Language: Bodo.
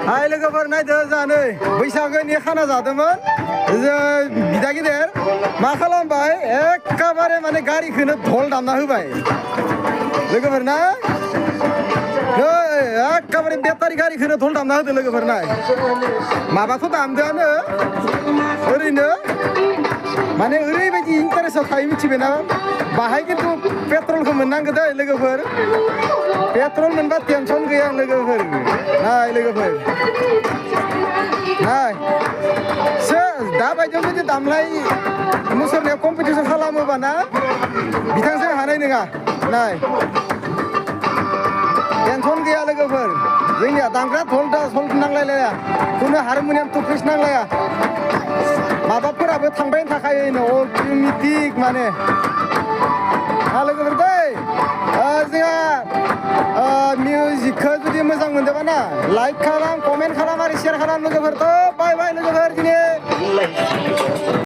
हाय लोगोफोर नायदो जानै बैसागोनि खाना जादोंमोन बिदा गिदिर मा खालामबाय एखेबारे माने गारिखौनो धल दामना होबाय लोगोफोर ना एखेबारे बेटारि गारिखौनो धल दामना होदो लोगोफोर नाय माबाथ' दामदोआनो ओरैनो माने ओरैबायदि इन्टारेस्टआव थायो मिथिबायना बाहाय खिन्थु पेट्रलखौ मोननांगौ दै लोगोफोर पेट्रल मोनबा टेनसन गैया लोगोफोर नाय लोगोफोर नाय दाबायदियाव जुदि दामलाय मुसुरनायाव कम्पिटिसन खालामोबा ना बिथांजों हानाय नङा नाय टेनसन गैया लोगोफोर जोंनिया दामग्रा धल नांलायलाया खुनु हारम'नियाम टुपिस नांलाया माबाफोराबो थांबायनो थाखायो अट'मेटिक माने लोगोफोर दै जोंहा मिउजिकखौ जुदि मोजां मोनदोंबा ना लाइक खालाम कमेन्ट खालाम आरो शेयार खालाम लोगोफोर बाय बाय लोगोफोर